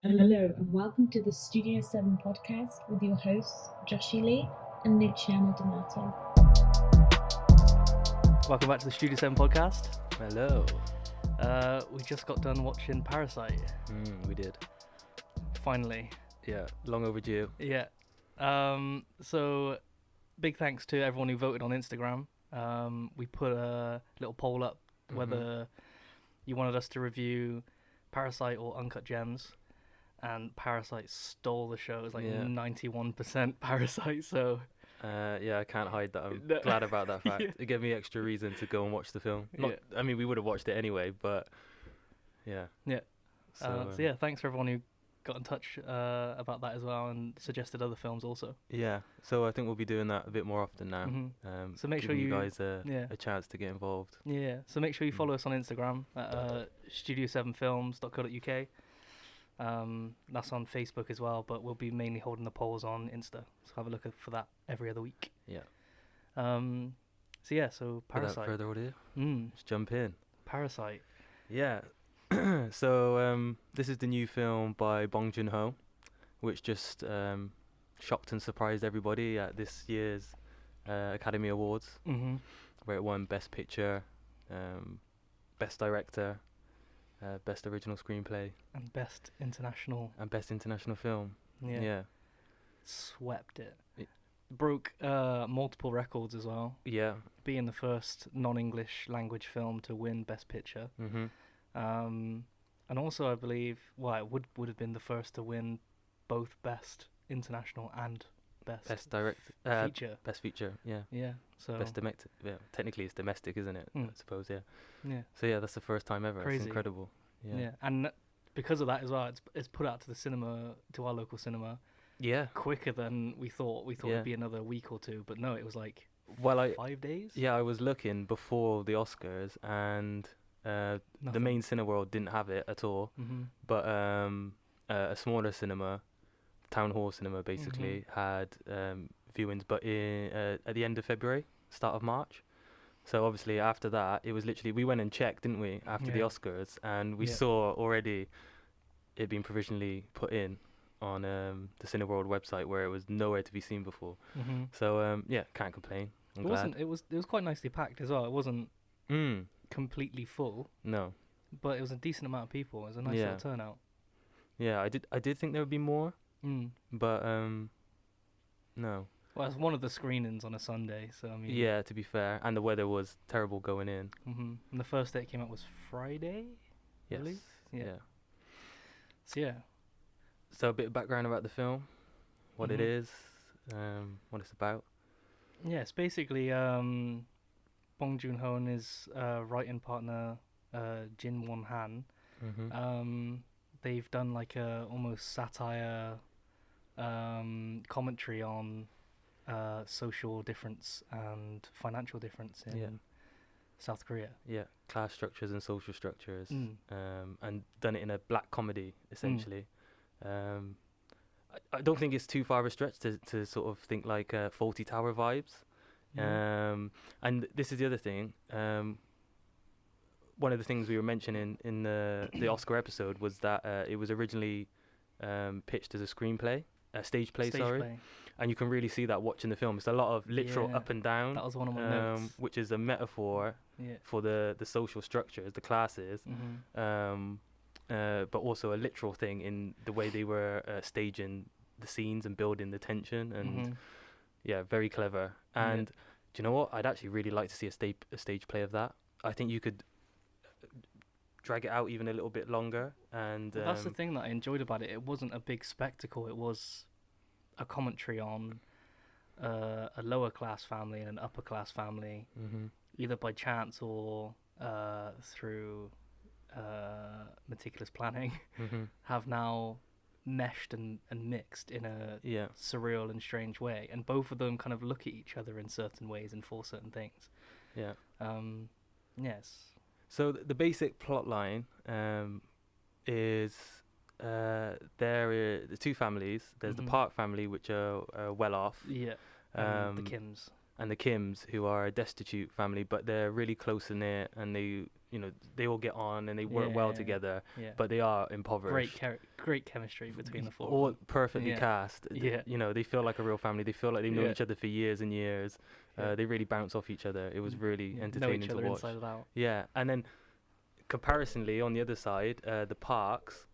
Hello, and welcome to the Studio 7 podcast with your hosts, Joshy Lee and Luciano D'Amato. Welcome back to the Studio 7 podcast. Hello. We just got done watching Parasite. We did. Finally. Yeah, long overdue. Yeah. So, big thanks to everyone who voted on Instagram. We put a little poll up whether you wanted us to review Parasite or Uncut Gems. And Parasite stole the show. It was like 91% Parasite, so... Yeah, I can't hide that. I'm No. glad about that fact. Yeah. It gave me extra reason to go and watch the film. I mean, we would have watched it anyway, but yeah. Yeah. So yeah, thanks for everyone who got in touch about that as well and suggested other films also. yeah. So I think we'll be doing that a bit more often now. So make sure giving you guys a chance to get involved. Yeah, so make sure you follow us on Instagram at studio7films.co.uk. That's on Facebook as well, but we'll be mainly holding the polls on Insta. So have a look for that every other week. Yeah. So Parasite. Without further ado, let's jump in. Parasite. Yeah. So this is the new film by Bong JoonHo, which just shocked and surprised everybody at this year's Academy Awards, where it won Best Picture, Best Director, Best Original Screenplay, And Best International. Film. Yeah. Swept it. Broke multiple records as well. Yeah. Being the first non-English language film to win Best Picture. And also, I believe, it would have been the first to win both Best International and Best Feature. Feature. Best Feature. Yeah. Yeah. So Best domestic. Yeah. Technically, it's domestic, isn't it? I suppose. Yeah. Yeah. So yeah, that's the first time ever. Crazy. It's incredible. Yeah. And because of that as well, it's put out to the cinema, to our local cinema, Yeah. quicker than we thought. We thought it'd be another week or two, but no, it was like 5 days. Yeah, I was looking before the Oscars, and the main Cineworld didn't have it at all. But a smaller cinema, Town Hall Cinema, basically had viewings, but at the end of February, start of March. So obviously after that, it was literally, we went and checked, didn't we, after the Oscars, and we saw already it being provisionally put in on the Cineworld website, where it was nowhere to be seen before. So can't complain. I'm glad. It was quite nicely packed as well. It wasn't completely full, No. but it was a decent amount of people. It was a nice little turnout. Yeah, I did think there would be more, but no. Well, it's one of the screenings on a Sunday, so I mean. Yeah, to be fair, and the weather was terrible going in. And the first day it came out was Friday. Yes. I believe? Yeah. So yeah. So a bit of background about the film, what it is, what it's about. Yeah, it's basically Bong JoonHo and his writing partner Jin Won Han. They've done like a almost satire commentary on social difference and financial difference in South Korea. Yeah, class structures and social structures, and done it in a black comedy essentially. I don't think it's too far of a stretch to sort of think like Fawlty Tower vibes. And this is the other thing. One of the things we were mentioning in the Oscar episode was that it was originally pitched as a screenplay, a stage play, and you can really see that watching the film. It's a lot of literal up and down. That was one of my notes. Which is a metaphor for the social structures, the classes, but also a literal thing in the way they were staging the scenes and building the tension, and very clever. And do you know what? I'd actually really like to see a stage play of that. I think you could drag it out even a little bit longer. And that's the thing that I enjoyed about it. It wasn't a big spectacle. It was a commentary on a lower class family and an upper class family, either by chance or through meticulous planning, have now meshed and mixed in a surreal and strange way, and both of them kind of look at each other in certain ways and for certain things. Yes. So the basic plot line is there are the two families. There's the Park family, which are well off. Yeah. The Kims. and the Kims, who are a destitute family, but they're really close in it, and they all get on and they work well together. Yeah. But they are impoverished. Great chemistry between the four. All perfectly cast. Yeah. They feel like a real family. They feel like they've known each other for years and years. They really bounce off each other. It was really entertaining know each to other watch. inside and out. Yeah, and then comparisonly, on the other side, the Parks,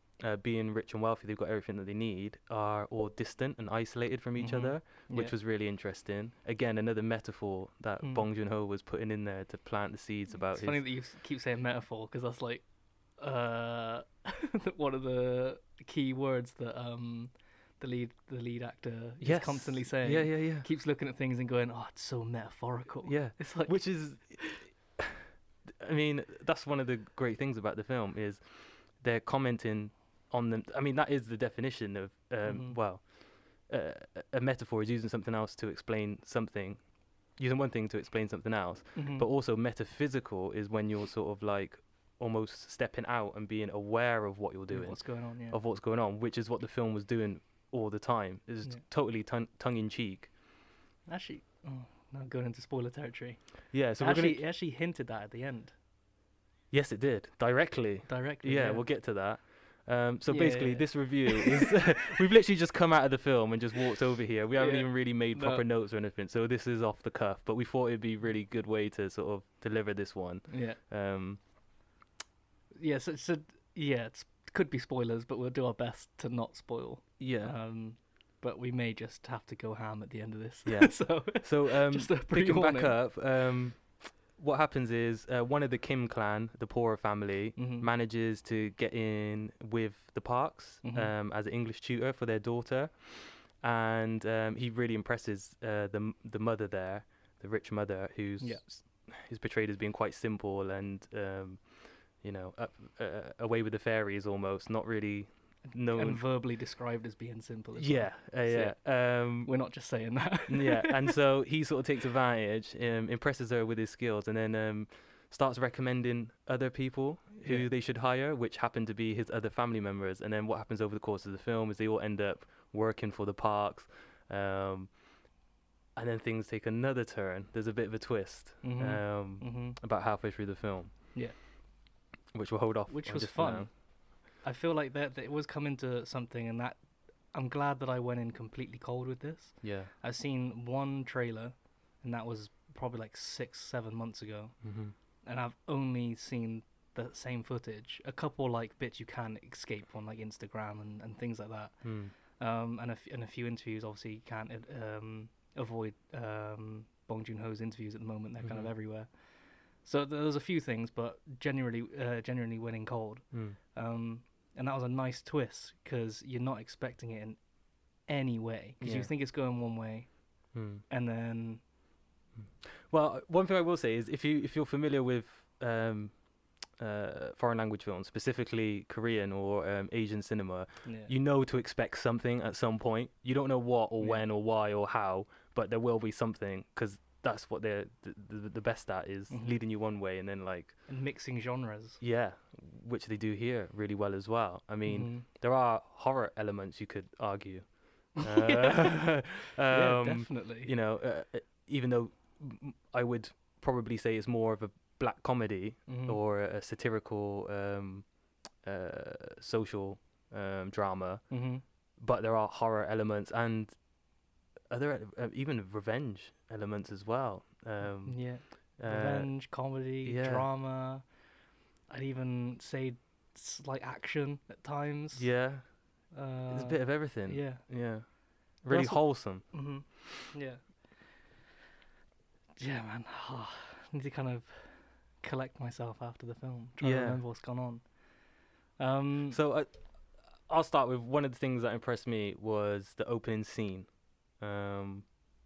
being rich and wealthy, they've got everything that they need, are all distant and isolated from each other, which was really interesting. Again, another metaphor that Bong JoonHo was putting in there to plant the seads about It's funny that you keep saying metaphor, because that's like one of the key words that the lead actor is constantly saying. Yeah. Keeps looking at things and going, "Oh, it's so metaphorical." Yeah, it's like, which is, I mean, that's one of the great things about the film is they're commenting on them. I mean, that is the definition of a metaphor is using something else to explain something, using one thing to explain something else. But also metaphysical is when you're sort of like almost stepping out and being aware of what you're doing, what's going on, of what's going on, which is what the film was doing all the time. It was totally tongue in cheek. Actually, not going into spoiler territory. Yeah, so it actually hinted that at the end. Yes, it did directly. Yeah, we'll get to that. So basically, this review is we've literally just come out of the film and just walked over here. We haven't even really made proper notes or anything, so this is off the cuff. But we thought it'd be a really good way to sort of deliver this one. Yeah. It could be spoilers, but we'll do our best to not spoil. Yeah. But we may just have to go ham at the end of this. Yeah. so just a picking back up. What happens is one of the Kim clan, the poorer family, manages to get in with the Parks as an English tutor for their daughter, and he really impresses the mother there, the rich mother, who's portrayed as being quite simple and away with the fairies almost, not really known and verbally described as being simple. We're not just saying that. And so he sort of takes advantage, impresses her with his skills, and then starts recommending other people who they should hire, which happen to be his other family members. And then what happens over the course of the film is they all end up working for the Parks, and then things take another turn. There's a bit of a twist about halfway through the film, which we'll hold off, which was fun. I feel like that it was coming to something, and that I'm glad that I went in completely cold with this. Yeah. I've seen one trailer, and that was probably like 6-7 months ago, and I've only seen the same footage. A couple like bits you can escape on like Instagram and things like that, and a few interviews. Obviously, you can't avoid Bong JoonHo's interviews at the moment. They're kind of everywhere. So there's a few things, but genuinely winning cold. And that was a nice twist, because you're not expecting it in any way, because you think it's going one way, and then. Well, one thing I will say is if you're familiar with foreign language films, specifically Korean or Asian cinema, you know to expect something at some point. You don't know what or when or why or how, but there will be something, because that's what they're the best at, is leading you one way and then and mixing genres. Yeah, which they do here really well as well. I mean, there are horror elements, you could argue. Definitely. Even though I would probably say it's more of a black comedy or a satirical social drama, but there are horror elements and other even revenge elements as well. Revenge, comedy, drama. I'd even say slight action at times. Yeah, it's a bit of everything. Yeah. Really wholesome. Yeah, man. I need to kind of collect myself after the film. Try to remember what's gone on. So I'll start with one of the things that impressed me was the opening scene.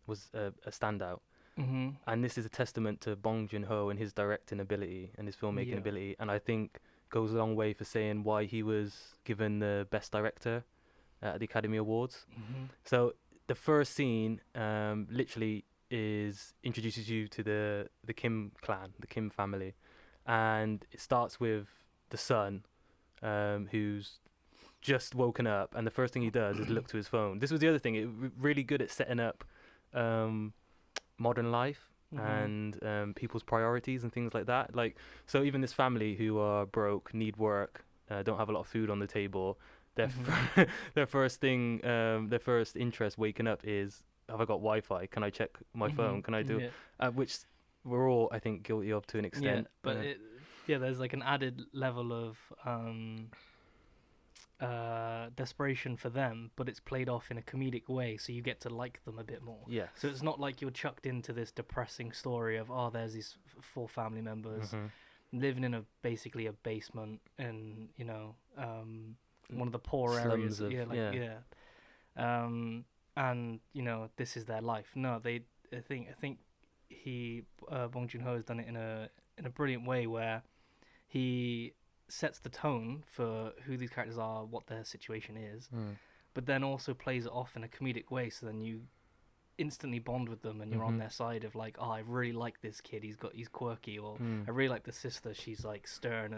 Was a standout. And this is a testament to Bong JoonHo and his directing ability and his filmmaking ability, and I think goes a long way for saying why he was given the Best Director at the Academy Awards. So the first scene literally introduces you to the Kim clan, the Kim family, and it starts with the son who's just woken up, and the first thing he does is look to his phone. This was the other thing, really good at setting up modern life and people's priorities and things like that. Like, so even this family who are broke, need work, don't have a lot of food on the table, their their first thing, their first interest waking up is, have I got Wi-Fi? Can I check my phone? Can I do which we're all, I think, guilty of to an extent. But there's like an added level of desperation for them, but it's played off in a comedic way, so you get to like them a bit more. Yeah. So it's not like you're chucked into this depressing story of, oh, there's these four family members living in basically a basement in, you know, one of the poor areas. And you know, this is their life. No, I think Bong JoonHo has done it in a brilliant way where he sets the tone for who these characters are, what their situation is, but then also plays it off in a comedic way, so then you instantly bond with them and you're on their side of like, oh, I really like this kid, he's quirky, or I really like the sister, she's like stern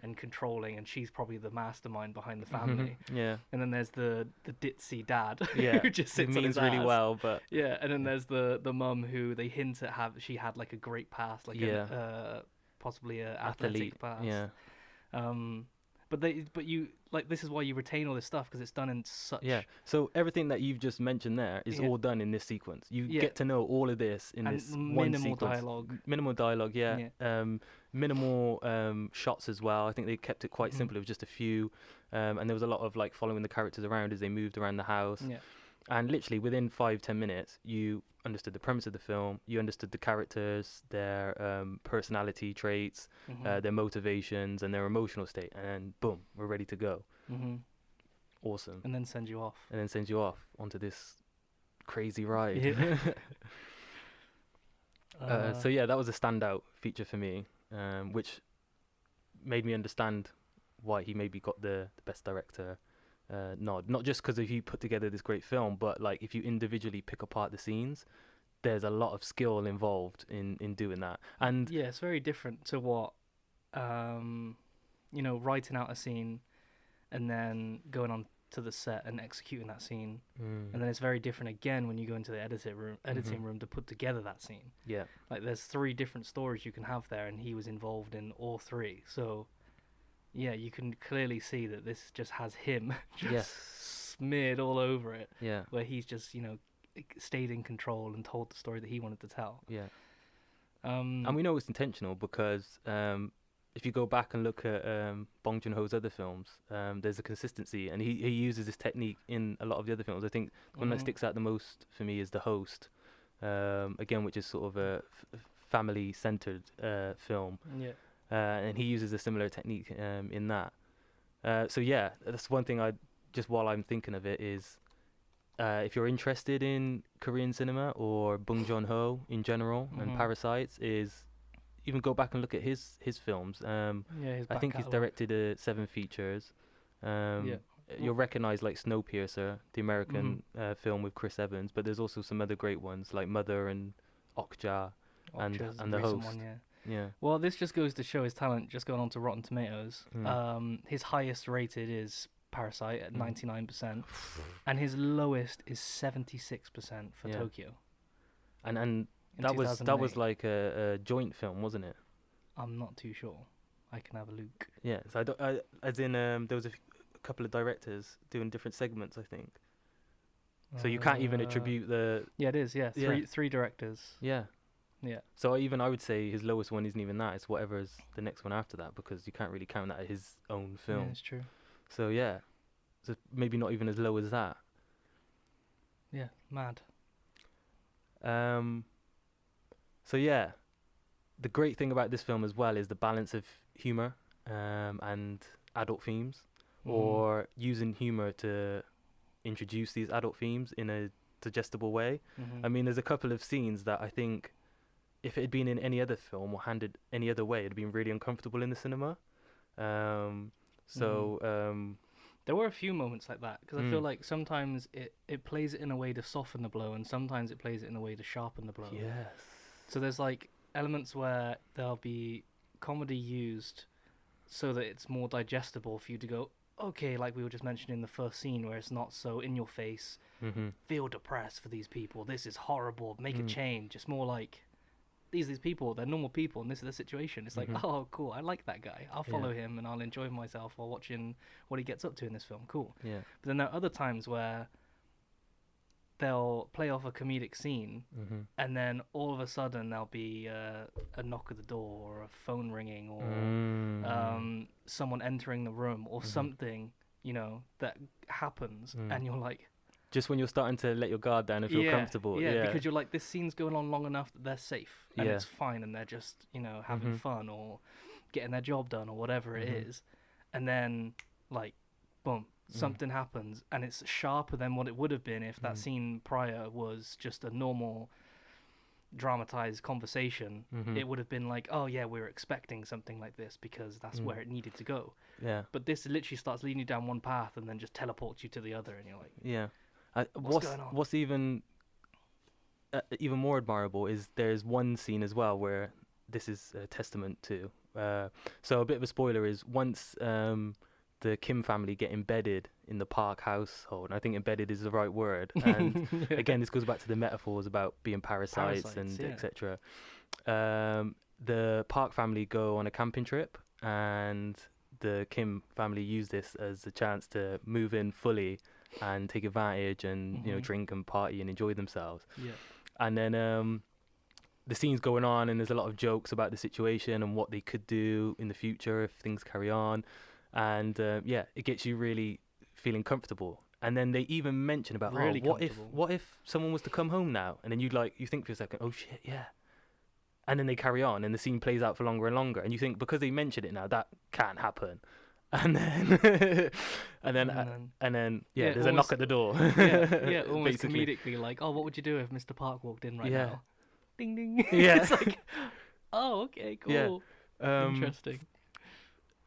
and controlling, and she's probably the mastermind behind the family. Yeah. And then there's the ditzy dad who just sits he on his means really ass. well, but and then there's the mum who they hint at she had like a great past, like possibly a athletic past. But you like, this is why you retain all this stuff, because it's done in such So everything that you've just mentioned there is all done in this sequence. You get to know all of this in this one sequence. Minimal dialogue, minimal shots as well. I think they kept it quite simple. It was just a few, and there was a lot of like following the characters around as they moved around the house. And literally within 5-10 minutes, you understood the premise of the film, you understood the characters, their personality traits, their motivations, and their emotional state, and then boom, we're ready to go. Awesome. And then send you off onto this crazy ride. So yeah, that was a standout feature for me, which made me understand why he maybe got the best director nod. Not just because he put together this great film, but like if you individually pick apart the scenes, there's a lot of skill involved in doing that. And yeah, it's very different to what you know, writing out a scene and then going on to the set and executing that scene, and then it's very different again when you go into the editing room to put together that scene. Like there's 3 different stories you can have there, and he was involved in all 3. So yeah, you can clearly see that this just has him smeared all over it. Where he's just, you know, stayed in control and told the story that he wanted to tell. And we know it's intentional because if you go back and look at Bong JoonHo's other films, there's a consistency, and he uses this technique in a lot of the other films. I think the one that sticks out the most for me is The Host, again, which is sort of a family-centered film. And he uses a similar technique in that. So yeah, that's one thing while I'm thinking of it is, if you're interested in Korean cinema or Bong JoonHo in general and Parasites, is even go back and look at his films. I think he's directed 7 features. You'll recognize like Snowpiercer, the American film with Chris Evans, but there's also some other great ones like Mother and Okja and The Host. Well, this just goes to show his talent. Just going on to Rotten Tomatoes, his highest rated is Parasite at 99%, and his lowest is 76% for Tokyo. And that was like a joint film, wasn't it? I'm not too sure. I can have a look. Yeah, so there was a couple of directors doing different segments, I think. So you can't even attribute the. Yeah, it is. Yeah, three directors. Yeah. So I would say his lowest one isn't even that. It's whatever's the next one after that, because you can't really count that as his own film. Yeah, it's true. So yeah, so maybe not even as low as that. Yeah, mad. So yeah, the great thing about this film as well is the balance of humor and adult themes, or using humor to introduce these adult themes in a digestible way. I mean, there's a couple of scenes that I think, if it had been in any other film or handed any other way, it'd been really uncomfortable in the cinema. There were a few moments like that, because I feel like sometimes it plays it in a way to soften the blow, and sometimes it plays it in a way to sharpen the blow. Yes. So there's like elements where there'll be comedy used so that it's more digestible for you to go, okay, like we were just mentioning in the first scene, where it's not so in your face, feel depressed for these people, this is horrible, make a change. It's more like, these people, they're normal people, and this is the situation. It's like, oh, cool, I like that guy. I'll follow him, and I'll enjoy myself while watching what he gets up to in this film. Cool. Yeah. But then there are other times where they'll play off a comedic scene, and then all of a sudden there'll be a knock at the door, or a phone ringing, or someone entering the room, or something, you know, that happens, and you're like, just when you're starting to let your guard down and feel comfortable. Yeah, because you're like, this scene's going on long enough that they're safe, and it's fine, and they're just, you know, having fun, or getting their job done, or whatever it is. And then, like, boom, something happens, and it's sharper than what it would have been if that scene prior was just a normal dramatized conversation. It would have been like, oh yeah, we were expecting something like this because that's where it needed to go. Yeah. But this literally starts leading you down one path and then just teleports you to the other, and you're like, yeah. What's going on? What's even more admirable is there's one scene as well where this is a testament to. So a bit of a spoiler is once the Kim family get embedded in the Park household, and I think embedded is the right word. And again, this goes back to the metaphors about being parasites and etc. The Park family go on a camping trip, and the Kim family use this as a chance to move in fully and take advantage and you know, drink and party and enjoy themselves. Yeah. And then the scene's going on, and there's a lot of jokes about the situation and what they could do in the future if things carry on. And it gets you really feeling comfortable. And then they even mention about, really what if someone was to come home now? And then you think for a second, oh shit, yeah. And then they carry on, and the scene plays out for longer and longer. And you think, because they mentioned it now, that can't happen. And then, there's a knock at the door. Almost comedically, like, oh, what would you do if Mr. Park walked in right now? Ding ding. Yeah. It's like, oh, okay, cool. Yeah. Interesting.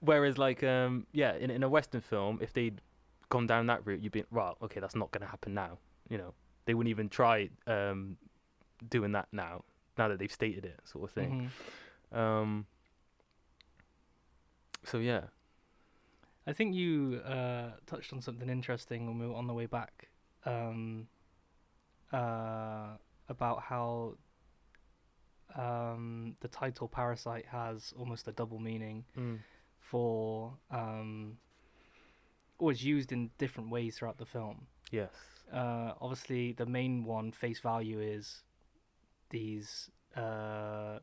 Whereas, like, in a Western film, if they'd gone down that route, you'd be, well, okay, that's not going to happen now. You know, they wouldn't even try doing that now that they've stated it, sort of thing. So, yeah. I think you touched on something interesting when we were on the way back, about how the title Parasite has almost a double meaning for, or is used in different ways throughout the film. Yes. Obviously, the main one, face value, is these, the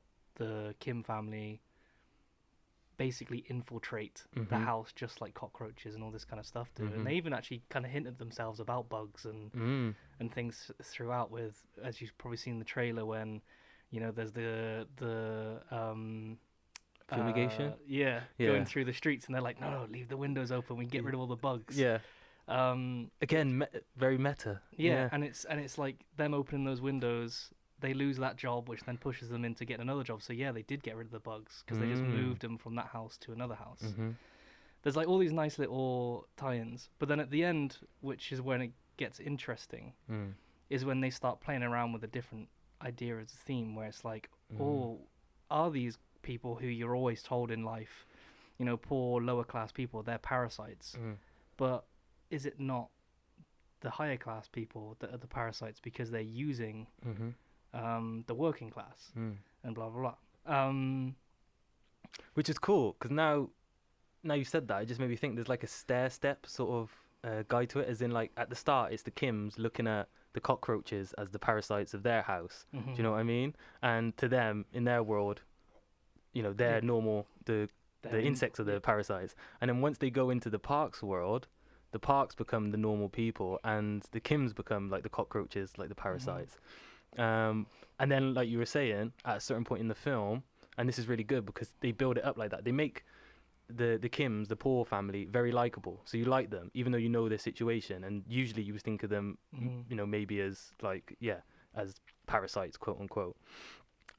Kim family basically infiltrate the house just like cockroaches and all this kind of stuff do. And they even actually kind of hinted themselves about bugs and things throughout, with, as you've probably seen in the trailer, when, you know, there's the fumigation, going through the streets, and they're like, no, leave the windows open, we can get rid of all the bugs. Again, very meta. And it's like them opening those windows, they lose that job, which then pushes them into getting another job. So yeah, they did get rid of the bugs because they just moved them from that house to another house. There's like all these nice little tie-ins, but then at the end, which is when it gets interesting, is when they start playing around with a different idea as a theme, where it's like, oh, are these people who you're always told in life, you know, poor lower class people, they're parasites, but is it not the higher class people that are the parasites because they're using the working class and blah blah blah, which is cool, because now you said that, it just made me think there's like a stair step sort of guide to it, as in, like, at the start it's the Kims looking at the cockroaches as the parasites of their house. Do you know what I mean? And to them, in their world, you know, they're normal, the insects are the parasites. And then once they go into the Park's world, the Parks become the normal people, and the Kims become like the cockroaches, like the parasites. And then, like you were saying, at a certain point in the film, and this is really good because they build it up like that, they make the Kims, the poor family, very likable. So you like them, even though you know their situation. And usually you would think of them, you know, maybe as, like, as parasites, quote unquote.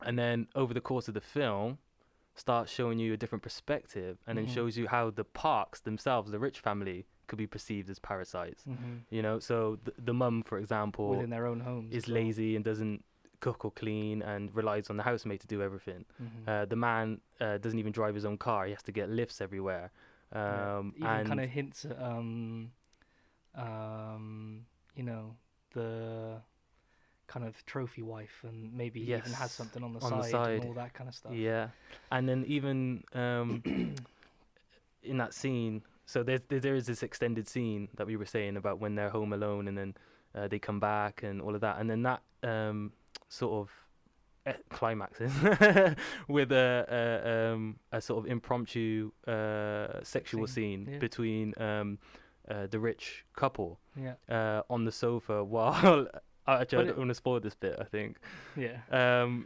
And then over the course of the film, starts showing you a different perspective, and then shows you how the Parks themselves, the rich family, could be perceived as parasites. You know, so the mum, for example, within their own homes, is lazy and doesn't cook or clean and relies on the housemaid to do everything. The man doesn't even drive his own car, he has to get lifts everywhere. Even kind of hints at the kind of trophy wife, and maybe he even has something on the side and all that kind of stuff. Yeah, and then even in that scene, so there is this extended scene that we were saying about when they're home alone, and then they come back and all of that, and then that sort of climaxes with a sort of impromptu sexual scene between the rich couple on the sofa while actually, I don't want to spoil this bit, I think. Yeah.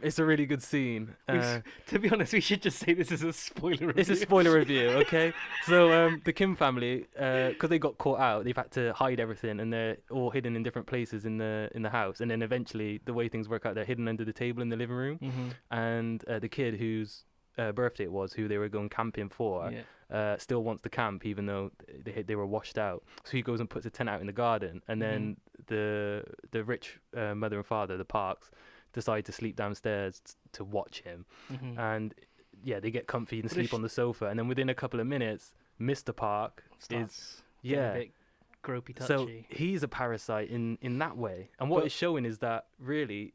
It's a really good scene. To be honest, we should just say this is a spoiler review. It's a spoiler review, okay? So the Kim family, because they got caught out, they've had to hide everything, and they're all hidden in different places in the house. And then eventually, the way things work out, they're hidden under the table in the living room. Mm-hmm. And the kid whose birthday it was, who they were going camping for, still wants to camp, even though they were washed out. So he goes and puts a tent out in the garden, and then the rich mother and father, the Parks, decide to sleep downstairs to watch him. And they get comfy and sleep on the sofa, and then within a couple of minutes Mr. Park is a bit gropey touchy. So he's a parasite in that way, and what it's showing is that really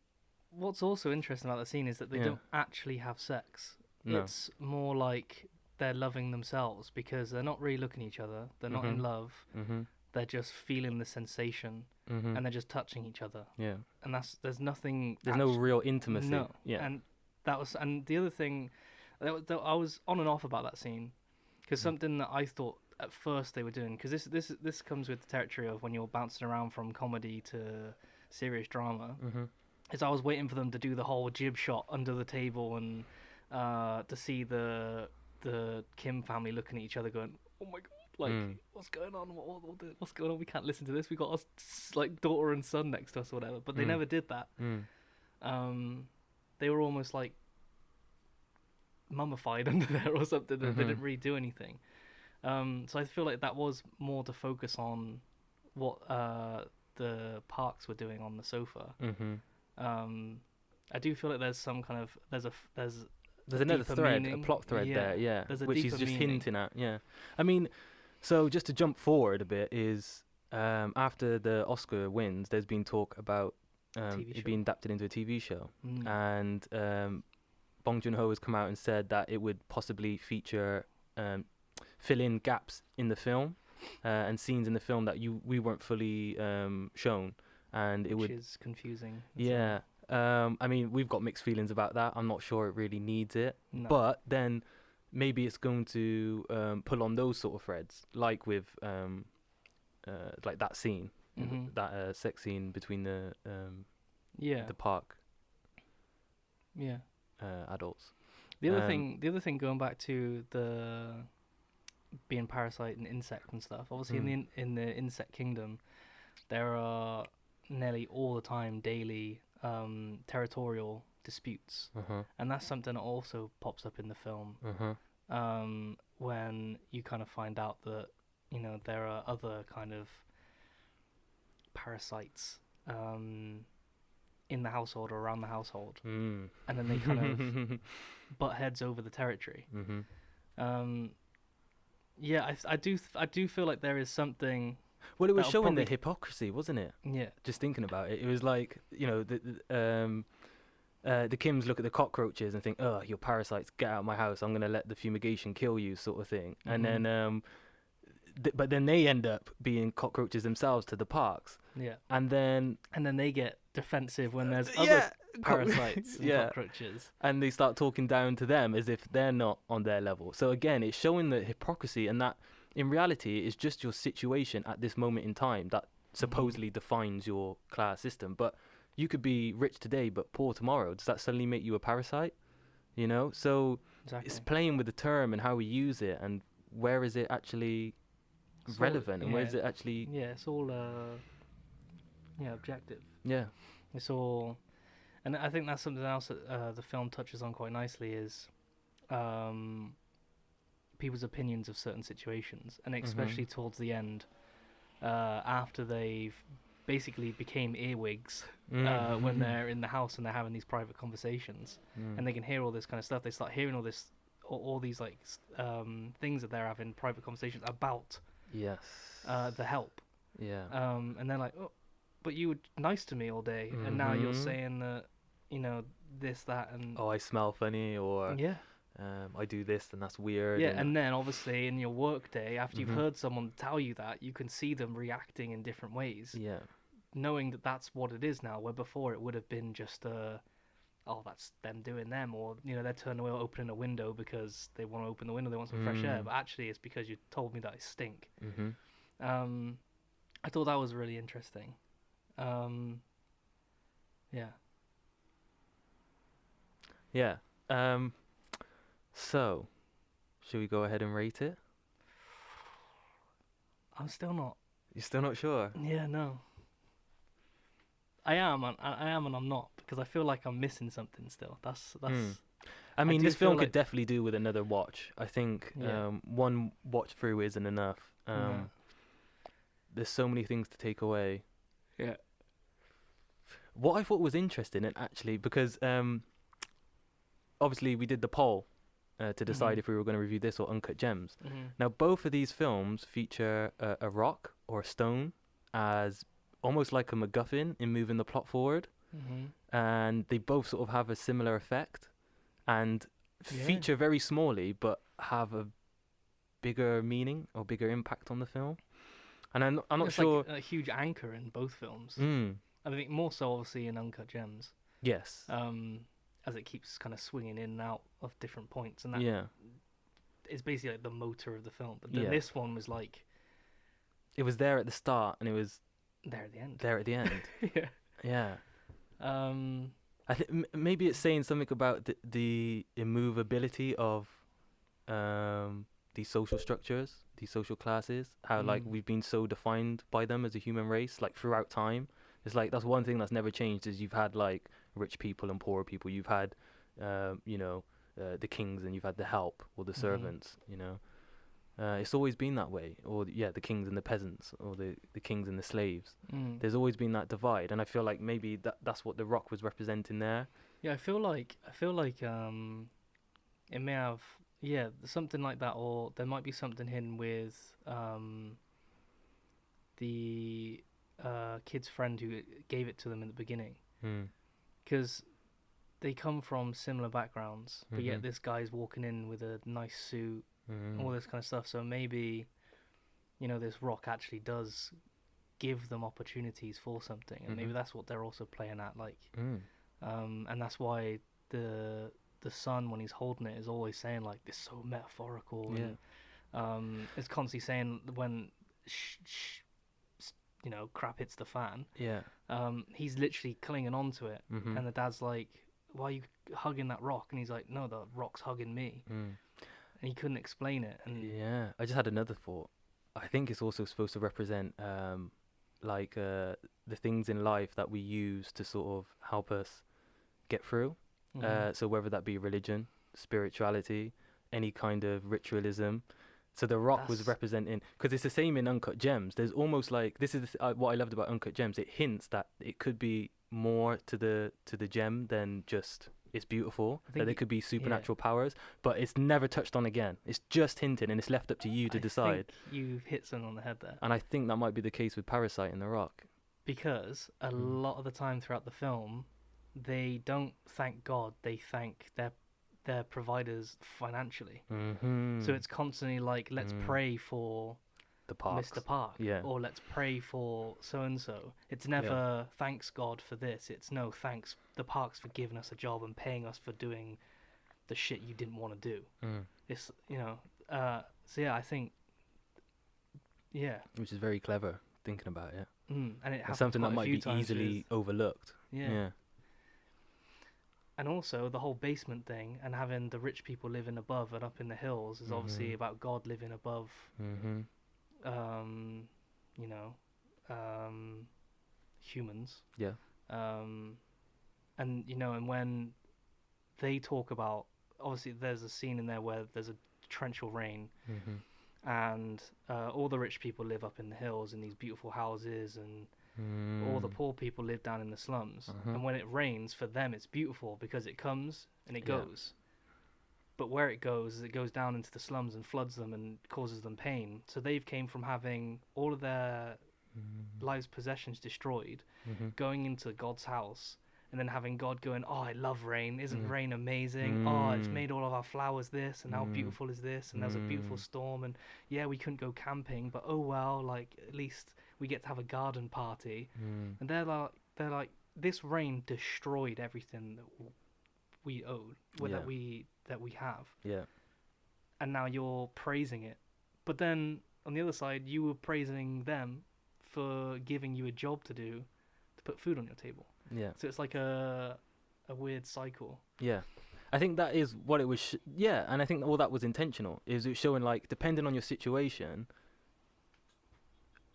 what's also interesting about the scene is that they don't actually have sex. No. It's more like they're loving themselves, because they're not really looking at each other, they're not in love, they're just feeling the sensation, and they're just touching each other. And there's no real intimacy. No. And the other thing that I was on and off about that scene, because something that I thought at first they were doing, because this comes with the territory of when you're bouncing around from comedy to serious drama, is I was waiting for them to do the whole jib shot under the table, and to see the Kim family looking at each other going, oh my god, like what's going on, what's going on, we can't listen to this, we got our like daughter and son next to us or whatever. But they never did that. They were almost like mummified under there or something. They didn't really do anything. So I feel like that was more to focus on what the Parks were doing on the sofa. I do feel like there's some kind of there's another thread, a plot thread there, which he's just hinting at. I mean, so just to jump forward a bit, is after the Oscar wins, there's been talk about it being adapted into a TV show, and Bong JoonHo has come out and said that it would possibly feature fill in gaps in the film and scenes in the film that we weren't fully shown, and which is confusing. I mean, we've got mixed feelings about that. I'm not sure it really needs it. No. But then maybe it's going to pull on those sort of threads, like with like that scene, that sex scene between the Park adults. The other thing, going back to the being parasite and insect and stuff, obviously in the insect kingdom, there are nearly all the time daily territorial disputes, and that's something that also pops up in the film when you kind of find out that there are other kind of parasites in the household or around the household, and then they kind of butt heads over the territory. I do feel like there is something. Well, it was showing the hypocrisy, wasn't it? Yeah. Just thinking about it, it was like, the Kims look at the cockroaches and think, "Oh, you're parasites. Get out of my house. I'm gonna let the fumigation kill you," sort of thing. And then, but then they end up being cockroaches themselves to the Parks. Yeah. And then they get defensive when there's other parasites and cockroaches, and they start talking down to them as if they're not on their level. So again, it's showing the hypocrisy, and that in reality it's just your situation at this moment in time that supposedly defines your class system. But you could be rich today but poor tomorrow. Does that suddenly make you a parasite? So it's playing with the term and how we use it, and where is it actually relevant, and where is it actually it's all objective. It's all, and I think that's something else that the film touches on quite nicely, is people's opinions of certain situations, and especially towards the end, after they've basically became earwigs, when they're in the house and they're having these private conversations, and they can hear all this kind of stuff. They start hearing all this all these like things that they're having private conversations about Yes. the help. Yeah. And they're like, oh, but you were nice to me all day, and now you're saying that, this, that, and I smell funny, or yeah. I do this and that's weird. Yeah, and then obviously in your work day, after you've Mhm. heard someone tell you that, you can see them reacting in different ways, Yeah. knowing that that's what it is now, where before it would have been just oh, that's them doing them, or, they're turning away or opening a window because they want to open the window, they want some fresh air, but actually it's because you told me that I stink. I thought that was really interesting. Yeah. Yeah. So, should we go ahead and rate it? I'm still not. You're still not sure? Yeah, no. I am and I'm not, because I feel like I'm missing something still. That's. I mean, this feel film like- could definitely do with another watch. I think Yeah. one watch through isn't enough. There's so many things to take away. Yeah. What I thought was interesting, and actually, because obviously we did the poll to decide if we were going to review this or Uncut Gems. Now, both of these films feature a rock or a stone as almost like a MacGuffin in moving the plot forward, and they both sort of have a similar effect and feature very smallly, but have a bigger meaning or bigger impact on the film. And I'm not sure. Like a huge anchor in both films. I think more so obviously in Uncut Gems. Yes. As it keeps kind of swinging in and out of different points, and that is basically like the motor of the film. But then this one was like, it was there at the start, and it was there at the end. There at the end. Yeah. I think maybe it's saying something about the immovability of these social structures, these social classes. How like we've been so defined by them as a human race, like throughout time. It's like that's one thing that's never changed. Is you've had like rich people and poor people. You've had, the kings, and you've had the help or the servants. It's always been that way. Or the kings and the peasants, or the kings and the slaves. There's always been that divide, and I feel like maybe that's what The Rock was representing there. Yeah, I feel like it may have something like that, or there might be something hidden with the kid's friend who gave it to them in the beginning, because they come from similar backgrounds, but yet this guy's walking in with a nice suit, all this kind of stuff. So maybe, this rock actually does give them opportunities for something, and maybe that's what they're also playing at, like, and that's why the son, when he's holding it, is always saying like, this so metaphorical, and it's constantly saying when crap hits the fan, he's literally clinging onto it, and the dad's like, why are you hugging that rock? And he's like, no, the rock's hugging me. And he couldn't explain it. And I just had another thought. I think it's also supposed to represent the things in life that we use to sort of help us get through. So whether that be religion, spirituality, any kind of ritualism. So The Rock was representing, because it's the same in Uncut Gems. There's almost like, this is what I loved about Uncut Gems. It hints that it could be more to the gem than just it's beautiful. That there could be supernatural powers, but it's never touched on again. It's just hinted, and it's left up to you to decide. Think you've hit something on the head there. And I think that might be the case with Parasite and The Rock. Because a lot of the time throughout the film, they don't thank God. They thank their providers financially. So it's constantly like, let's pray for the Parks. Mr. Park, or let's pray for so and so. It's never thanks God for this. It's no, thanks the Parks for giving us a job and paying us for doing the shit you didn't want to do. It's so I think which is very clever thinking about it. And it's something that might be easily overlooked. And also the whole basement thing, and having the rich people living above and up in the hills, is obviously about God living above humans. And and when they talk about, obviously there's a scene in there where there's a torrential rain, and all the rich people live up in the hills in these beautiful houses, and all the poor people live down in the slums. And when it rains, for them it's beautiful because it comes and it goes. but where it goes is it goes down into the slums and floods them and causes them pain. So they've came from having all of their lives' possessions destroyed, going into God's house, and then having God going, oh, I love rain. Isn't rain amazing? Oh, it's made all of our flowers this, and how beautiful is this? And there was a beautiful storm, and yeah, we couldn't go camping, but oh well, like at least we get to have a garden party. And they're like, this rain destroyed everything that we own, that we have. Yeah. And now you're praising it, but then on the other side, you were praising them for giving you a job to do to put food on your table. Yeah. So it's like a weird cycle. Yeah. I think that is what it was. And I think all that was intentional. Is it showing, like, depending on your situation,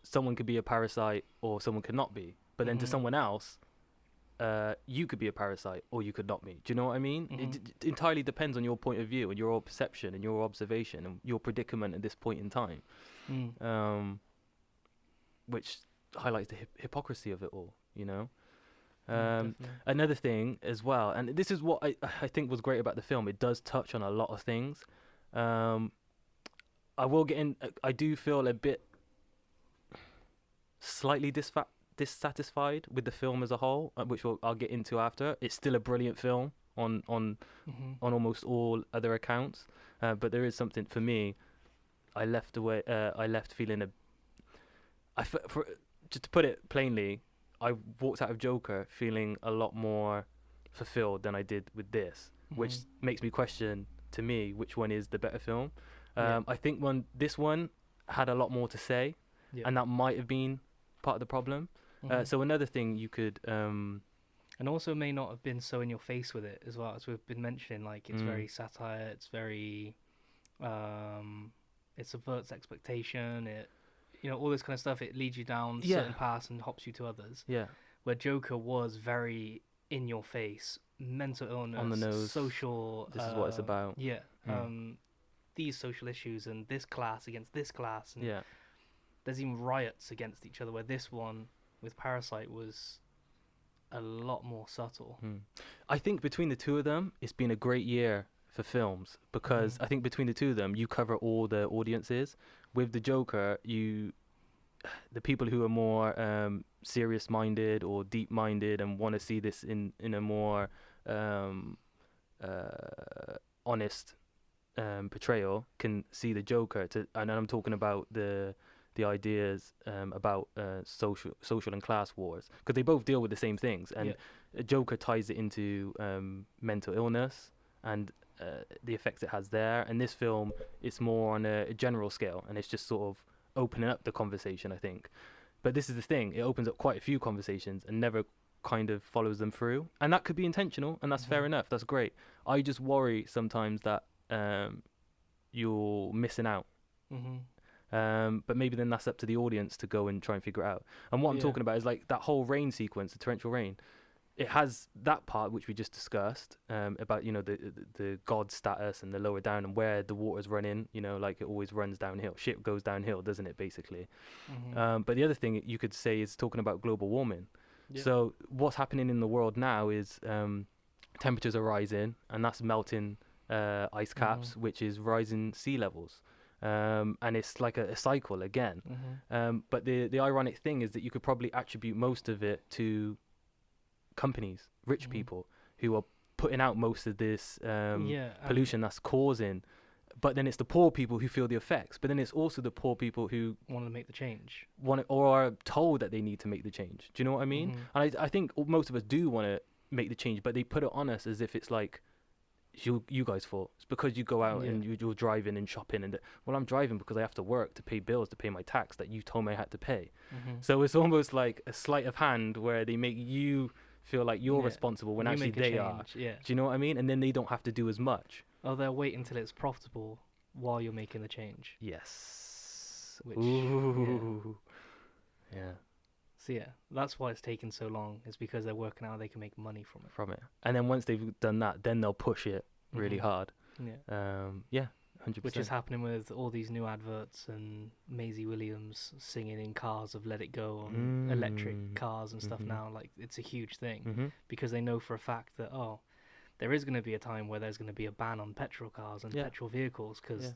someone could be a parasite or someone could not be. But then to someone else, you could be a parasite or you could not be. Do you know what I mean? It entirely depends on your point of view and your perception and your observation and your predicament at this point in time. Which highlights the hypocrisy of it all, you know? Another thing as well, and this is what I think was great about the film, it does touch on a lot of things. I will get in, I do feel a bit slightly dissatisfied with the film as a whole, which I'll get into after. It's still a brilliant film on almost all other accounts, but there is something for me. I left feeling just to put it plainly, I walked out of Joker feeling a lot more fulfilled than I did with this, which makes me question, to me, which one is the better film. I think this one had a lot more to say, and that might have been part of the problem. So another thing you could... and also may not have been so in your face with it as well, as we've been mentioning, like it's very satire, it's very... it subverts expectation, it... You know, all this kind of stuff, it leads you down certain paths and hops you to others. Yeah. Where Joker was very in your face, mental illness, on the nose, social... This is what it's about. Yeah. These social issues and this class against this class. And there's even riots against each other, where this one with Parasite was a lot more subtle. I think between the two of them, it's been a great year for films, because I think between the two of them, you cover all the audiences. With the Joker, the people who are more serious-minded or deep-minded and want to see this in a more honest portrayal can see the Joker. And I'm talking about the ideas about social and class wars, because they both deal with the same things. And Joker ties it into mental illness and the effects it has there, and this film it's more on a general scale, and it's just sort of opening up the conversation, I think. But this is the thing, it opens up quite a few conversations and never kind of follows them through, and that could be intentional, and that's fair enough, that's great. I just worry sometimes that you're missing out. But maybe then that's up to the audience to go and try and figure it out. And what I'm talking about is like that whole rain sequence, the torrential rain. It has that part which we just discussed about, you know, the god status and the lower down and where the water's running, you know, like it always runs downhill. Shit goes downhill, doesn't it, basically? But the other thing you could say is talking about global warming. So what's happening in the world now is temperatures are rising, and that's melting ice caps, which is rising sea levels. And it's like a cycle again. But the ironic thing is that you could probably attribute most of it to companies, rich people who are putting out most of this pollution that's causing, but then it's the poor people who feel the effects, but then it's also the poor people who want to make the change, or are told that they need to make the change. Do you know what I mean? And I think most of us do want to make the change, but they put it on us as if it's like you guys' fault. It's because you go out and you're driving and shopping, and well, I'm driving because I have to work to pay bills, to pay my tax that you told me I had to pay. So it's almost like a sleight of hand where they make you feel like you're responsible when actually they are. Do you know what I mean? And then they don't have to do as much. Oh, they'll wait until it's profitable while you're making the change. Yes. Which, ooh. Yeah. So that's why it's taken so long, is because they're working out how they can make money from it. And then once they've done that, then they'll push it really hard. 100%. Which is happening with all these new adverts and Maisie Williams singing in cars of Let It Go on electric cars and stuff now. Like, it's a huge thing because they know for a fact that, there is going to be a time where there's going to be a ban on petrol cars and petrol vehicles, because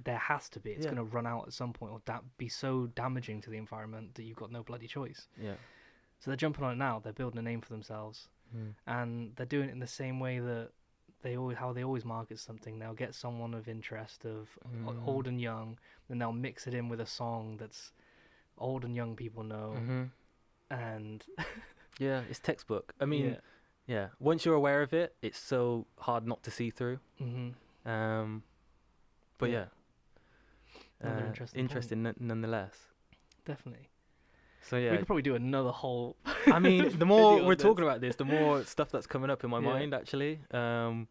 there has to be. It's going to run out at some point, or be so damaging to the environment that you've got no bloody choice. Yeah. So they're jumping on it now. They're building a name for themselves, and they're doing it in the same way that they always market something. They'll get someone of interest, of old and young, and they'll mix it in with a song that's old and young people know, and yeah, it's textbook. I mean, once you're aware of it, it's so hard not to see through. But yeah, another interesting nonetheless. Definitely. So yeah, we could probably do another whole. I mean, the more we're talking about this, the more stuff that's coming up in my mind. Actually, yeah,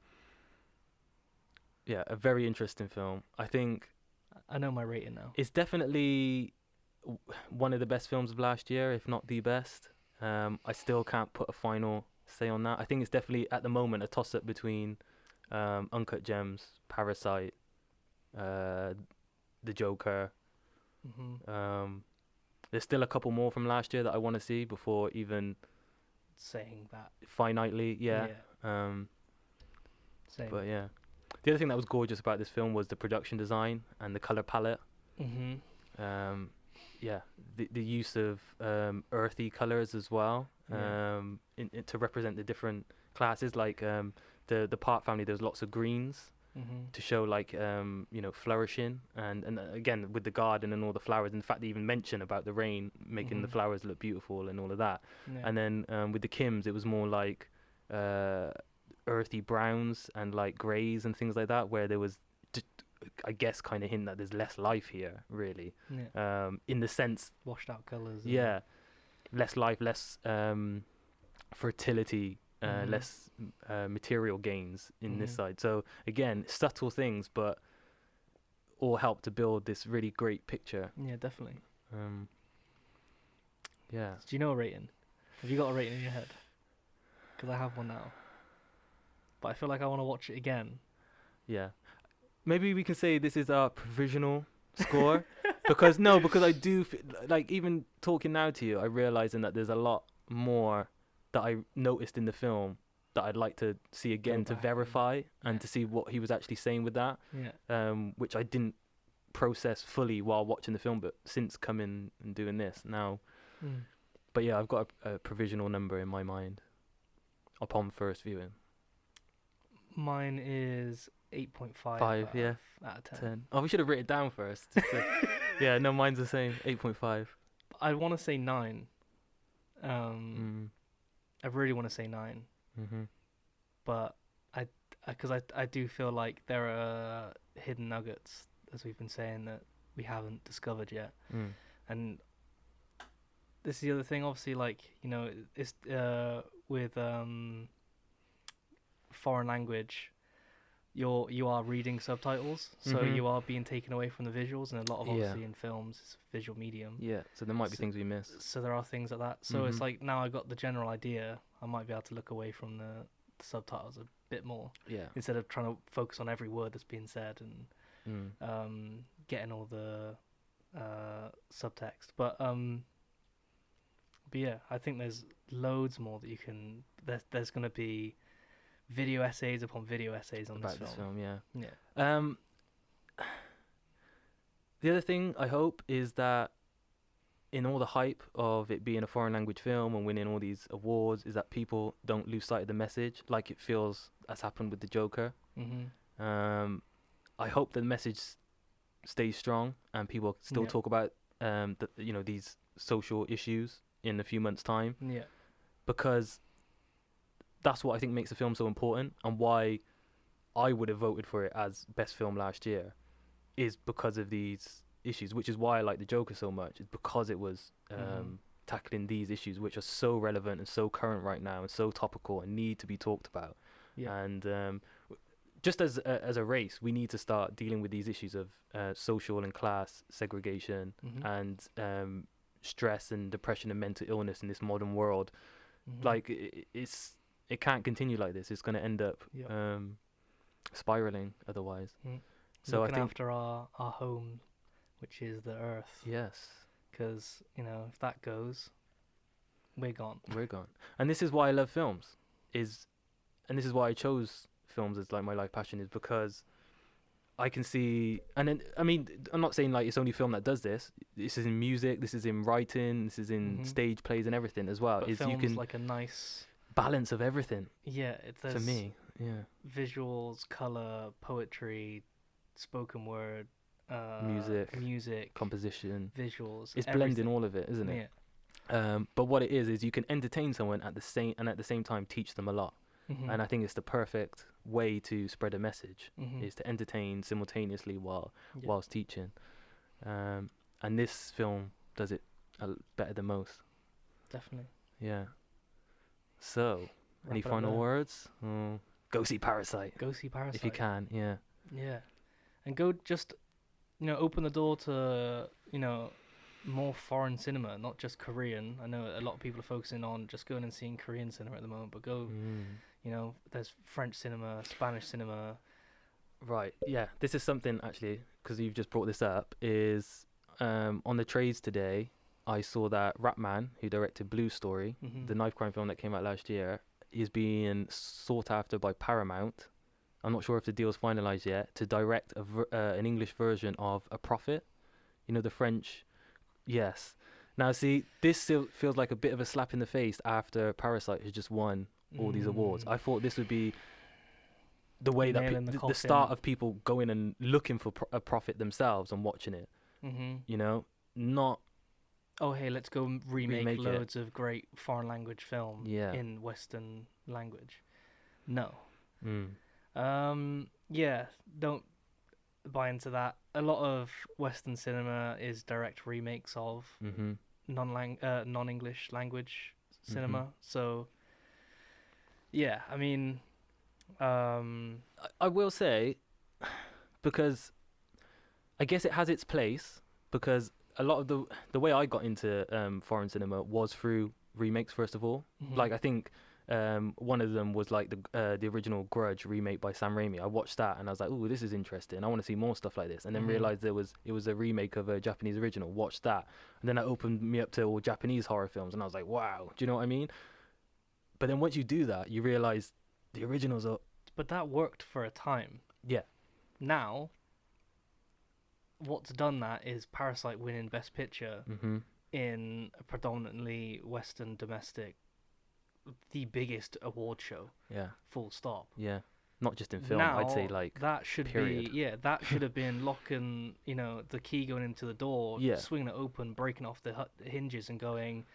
a very interesting film. I think I know my rating now. It's definitely one of the best films of last year, if not the best. I still can't put a final say on that. I think it's definitely at the moment a toss-up between Uncut Gems, Parasite, The Joker. There's still a couple more from last year that I want to see before even saying that finitely. Same. But yeah, the other thing that was gorgeous about this film was the production design and the color palette. Yeah, the use of earthy colors as well, to represent the different classes. Like the Park family, there's lots of greens to show like flourishing, and again with the garden and all the flowers, and the fact they even mention about the rain making the flowers look beautiful and all of that. And then with the Kims, it was more like earthy browns and like greys and things like that, where there was I guess kind of hint that there's less life here, really. In the sense, washed out colors. Less life, less fertility, less material gains in this side. So again, subtle things, but all help to build this really great picture. Yeah, definitely. Yeah. Do you know a rating? Have you got a rating in your head? Because I have one now, but I feel like I want to watch it again. Yeah. Maybe we can say this is our provisional score, because I do like, even talking now to you, I realizing that there's a lot more that I noticed in the film that I'd like to see again to verify and to see what he was actually saying with that. Which I didn't process fully while watching the film, but since coming and doing this now. But yeah, I've got a provisional number in my mind upon first viewing. Mine is 8.5 out of 10. Oh, we should have written it down first. Yeah, no, mine's the same. 8.5. I want to say 9. I really want to say 9. But I do feel like there are hidden nuggets, as we've been saying, that we haven't discovered yet. And this is the other thing, obviously, like, it's with foreign language, you are reading subtitles, so you are being taken away from the visuals, and a lot of obviously in films it's a visual medium. So there might be things we miss. So there are things like that. So it's like, now I got the general idea, I might be able to look away from the subtitles a bit more. Instead of trying to focus on every word that's being said and getting all the subtext. But yeah, I think there's loads more that you can. There's going to be video essays upon video essays on about this film. The other thing I hope is that in all the hype of it being a foreign language film and winning all these awards, is that people don't lose sight of the message, like it feels has happened with the Joker. I hope the message stays strong and people still talk about these social issues in a few months' time. Because that's what I think makes the film so important, and why I would have voted for it as best film last year is because of these issues, which is why I like the Joker so much. It's because it was tackling these issues, which are so relevant and so current right now and so topical and need to be talked about. And just as a race, we need to start dealing with these issues of social and class segregation and stress and depression and mental illness in this modern world. Like, it can't continue like this. It's going to end up spiraling otherwise. So looking I think after our home, which is the earth. Because if that goes, we're gone. And this is why I love films. Is and this is why I chose films as like my life passion, is because I can see, and then I mean, I'm not saying like it's only film that does this. This is in music, this is in writing, this is in stage plays and everything as well. But Is film's you can like a nice balance of everything. Yeah, To me, yeah. Visuals, color, poetry, spoken word, music, composition, visuals. It's everything. blending all of it, isn't it? Yeah. But what it is you can entertain someone at the same time teach them a lot. And I think it's the perfect way to spread a message, is to entertain simultaneously whilst teaching. And this film does it better than most. Definitely. Yeah. So, any final words? Go see Parasite. Go see Parasite if you can. Yeah. Yeah, and go just open the door to more foreign cinema, not just Korean. I know a lot of people are focusing on just going and seeing Korean cinema at the moment, but go, there's French cinema, Spanish cinema. Right, yeah. This is something, actually, because you've just brought this up, is on the trades today, I saw that Rapman, who directed Blue Story, the knife crime film that came out last year, is being sought after by Paramount. I'm not sure if the deal's finalised yet, to direct an English version of A Prophet. The French... Yes. Now, see, this still feels like a bit of a slap in the face after Parasite has just won all these awards. I thought this would be the way that the start of people going and looking for a Prophet themselves and watching it. Not... Oh, hey, let's go remake loads it. of great foreign language film in Western language. No. Yeah, don't buy into that. A lot of Western cinema is direct remakes of non-English language cinema. So, yeah, I mean... I will say, because I guess it has its place, because a lot of the way I got into foreign cinema was through remakes, first of all. Like, I think one of them was like the original Grudge remake by Sam Raimi. I watched that and I was like, "Ooh, this is interesting. I want to see more stuff like this." And then realized it was a remake of a Japanese original. Watched that, and then that opened me up to all Japanese horror films, and I was like, "Wow." Do you know what I mean? But then once you do that, you realize the originals are... But that worked for a time. Yeah. Now, what's done that is Parasite winning Best Picture in a predominantly Western domestic, the biggest award show. Yeah. Full stop. Yeah. Not just in film. Now, I'd say like that should period. that should have been locking, the key going into the door, swinging it open, breaking off the hinges, and going,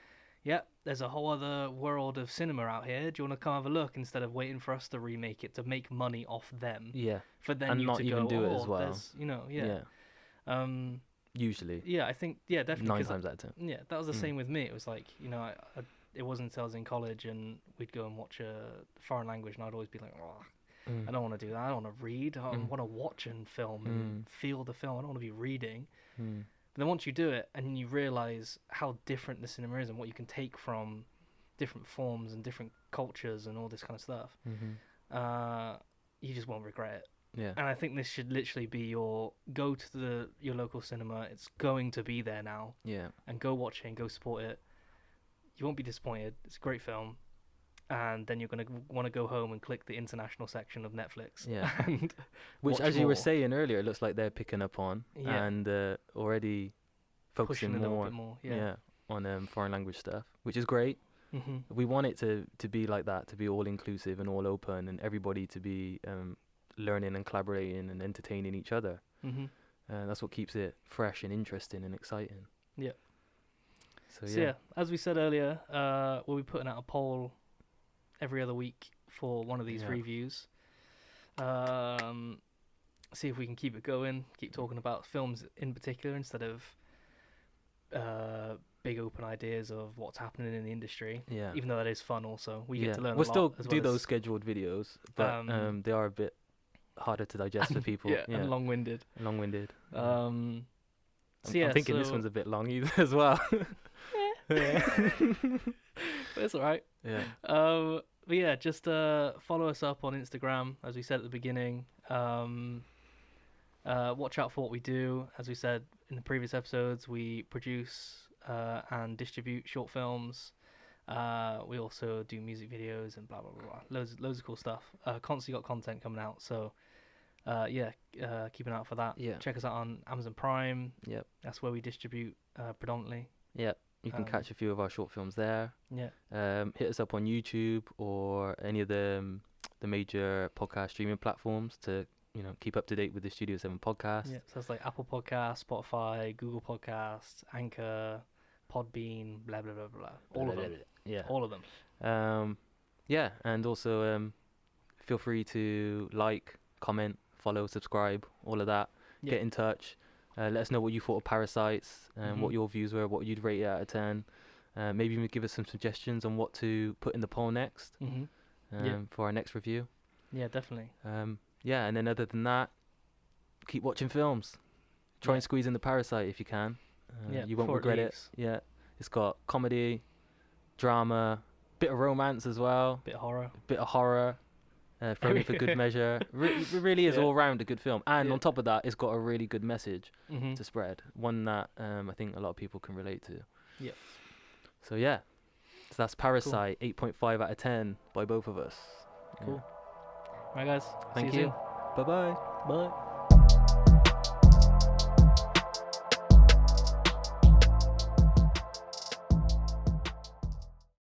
"Yep, there's a whole other world of cinema out here. Do you want to come have a look?" Instead of waiting for us to remake it to make money off them. Yeah. For then and you not to even go, do it as well. Usually. Yeah, I think definitely 9 times out of 10. Yeah, that was the same with me. It was like it wasn't until I was in college and we'd go and watch a foreign language, and I'd always be like, "Oh, I don't want to do that. I don't want to read. I want to watch and film and feel the film. I don't want to be reading." But then once you do it and you realize how different the cinema is and what you can take from different forms and different cultures and all this kind of stuff, you just won't regret it. Yeah. And I think this should literally be go to your local cinema. It's going to be there now. Yeah. And go watch it and go support it. You won't be disappointed. It's a great film. And then you're going to want to go home and click the international section of Netflix. Yeah. And which, as you were saying earlier, it looks like they're picking up on and already focusing a little bit more. On foreign language stuff, which is great. We want it to be like that, to be all inclusive and all open, and everybody to be learning and collaborating and entertaining each other. That's what keeps it fresh and interesting and exciting. Yeah. So yeah, as we said earlier, we'll be putting out a poll every other week for one of these reviews. See if we can keep it going, keep talking about films in particular instead of big open ideas of what's happening in the industry. Yeah. Even though that is fun also. We get to learn a lot. We'll still do those scheduled videos, but they are a bit harder to digest for people. And long-winded. I'm thinking this one's a bit long either as well. But it's all right. Yeah. But yeah, just follow us up on Instagram, as we said at the beginning. Watch out for what we do. As we said in the previous episodes, we produce and distribute short films. We also do music videos and blah blah blah, blah. Loads of cool stuff. Constantly got content coming out, so keep an eye out for that. Yeah. Check us out on Amazon Prime. Yep. That's where we distribute predominantly. Yep. You can catch a few of our short films there. Yeah. Hit us up on YouTube or any of the major podcast streaming platforms to keep up to date with the Studio 7 podcast. Yeah. So it's like Apple Podcasts, Spotify, Google Podcasts, Anchor, Podbean, blah blah blah blah. All of them. Yeah. All of them. Yeah, and also feel free to like, comment, follow, subscribe, all of that. Yeah. Get in touch. Let us know what you thought of Parasites and what your views were, what you'd rate it out of 10. Maybe even give us some suggestions on what to put in the poll next for our next review. Yeah, definitely. Yeah, and then other than that, keep watching films. Try and squeeze in the Parasite if you can. You won't regret it. Yeah, it's got comedy, drama, bit of romance as well. Bit of horror. Thrown in for good measure. It really is all round a good film, and on top of that, it's got a really good message to spread. One that I think a lot of people can relate to. Yeah. So yeah, so that's Parasite, 8.5 out of 10 by both of us. Cool. All right, guys. Thank See you you. Bye-bye. Bye.